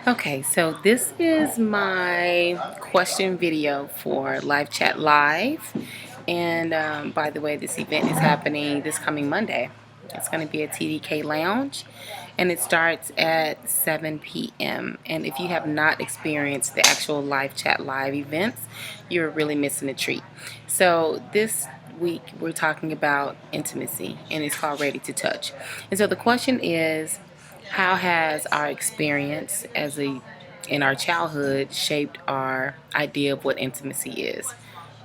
Okay, so this is my question video for LifeChat Live. And by the way, this event is happening this coming Monday. It's going to be at TDK Lounge, and it starts at 7 p.m. And if you have not experienced the actual LifeChat Live events, you're really missing a treat. So this week we're talking about intimacy, and it's called Ready to Touch. And so the question is, how has our experience in our childhood shaped our idea of what intimacy is?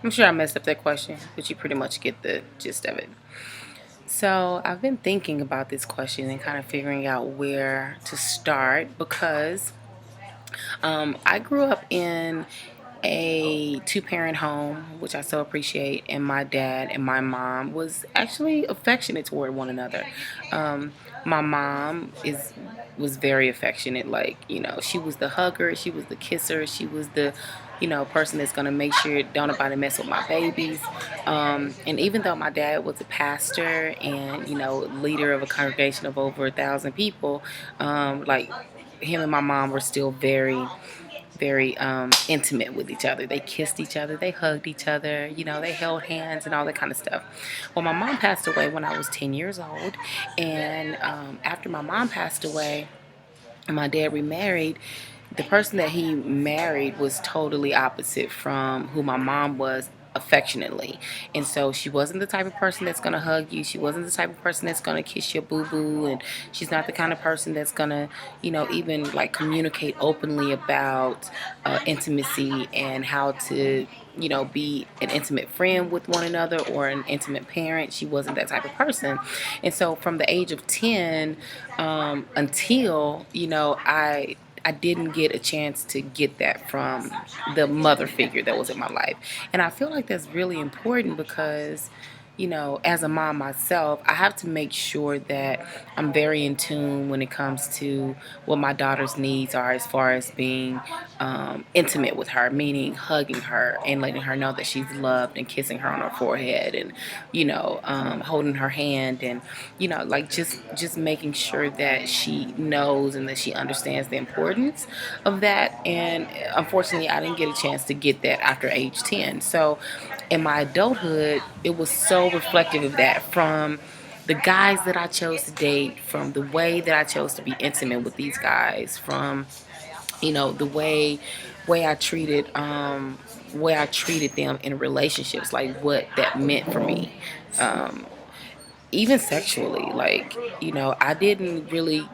I'm sure I messed up that question, but you pretty much get the gist of it. So I've been thinking about this question and kind of figuring out where to start because I grew up in a two-parent home, which I so appreciate, and my dad and my mom was actually affectionate toward one another. My mom is was very affectionate, like, she was the hugger, she was the kisser, she was the person that's gonna make sure don't nobody mess with my babies. And even though my dad was a pastor and leader of a congregation of over 1,000 people, like, him and my mom were still very intimate with each other. They kissed each other, they hugged each other, they held hands and all that kind of stuff. Well, my mom passed away when I was 10 years old, and after my mom passed away and my dad remarried, the person that he married was totally opposite from who my mom was affectionately. And so she wasn't the type of person that's going to hug you. She wasn't the type of person that's going to kiss your boo-boo. And she's not the kind of person that's going to, even like communicate openly about intimacy and how to be an intimate friend with one another or an intimate parent. She wasn't that type of person. And so from the age of 10 until, I didn't get a chance to get that from the mother figure that was in my life. And I feel like that's really important because, as a mom myself, I have to make sure that I'm very in tune when it comes to what my daughter's needs are as far as being intimate with her, meaning hugging her and letting her know that she's loved and kissing her on her forehead and, holding her hand and, like just making sure that she knows and that she understands the importance of that. And unfortunately, I didn't get a chance to get that after age 10. So in my adulthood, it was so reflective of that, from the guys that I chose to date, from the way that I chose to be intimate with these guys, from the way I treated them in relationships, like what that meant for me. Um, Even sexually, like, I didn't really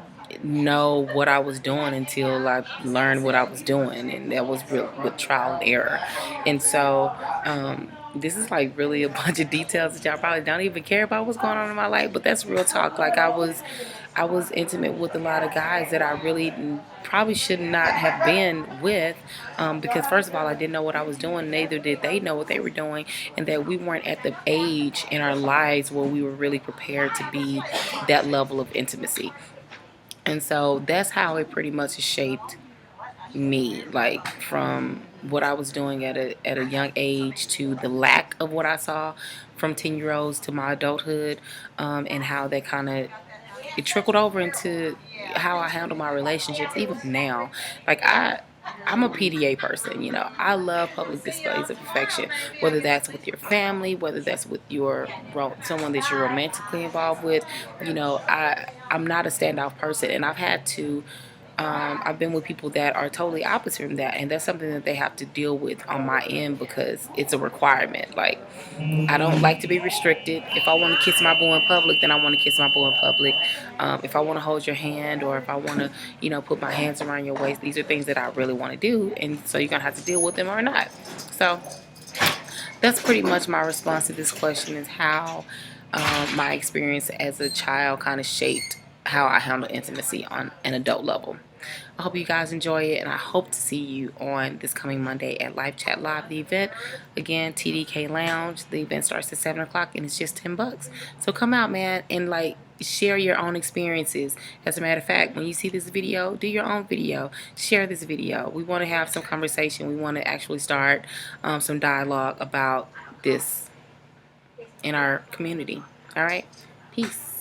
know what I was doing until I learned what I was doing, and that was real with trial and error. And so this is like really a bunch of details that y'all probably don't even care about what's going on in my life, but that's real talk. Like, I was intimate with a lot of guys that I really probably should not have been with, because first of all, I didn't know what I was doing, neither did they know what they were doing, and that we weren't at the age in our lives where we were really prepared to be that level of intimacy. And so that's how it pretty much shaped me, like from what I was doing at a young age to the lack of what I saw from 10-year-olds to my adulthood, and how that kind of it trickled over into how I handle my relationships even now. Like, I'm a PDA person, I love public displays of affection, whether that's with your family, whether that's with someone that you're romantically involved with. I'm not a standoff person, and I've been with people that are totally opposite from that, and that's something that they have to deal with on my end because it's a requirement. Like, I don't like to be restricted. If I want to kiss my boy in public, then I want to kiss my boy in public. If I want to hold your hand, or if I want to, put my hands around your waist, these are things that I really want to do, and so you're gonna have to deal with them or not. So that's pretty much my response to this question: is how my experience as a child kind of shaped how I handle intimacy on an adult level. I hope you guys enjoy it, and I hope to see you on this coming Monday at LifeChat Live, the event. Again, TDK Lounge. The event starts at 7 o'clock, and it's just $10. So come out, man, and like share your own experiences. As a matter of fact, when you see this video, do your own video. Share this video. We want to have some conversation. We want to actually start some dialogue about this in our community. All right? Peace.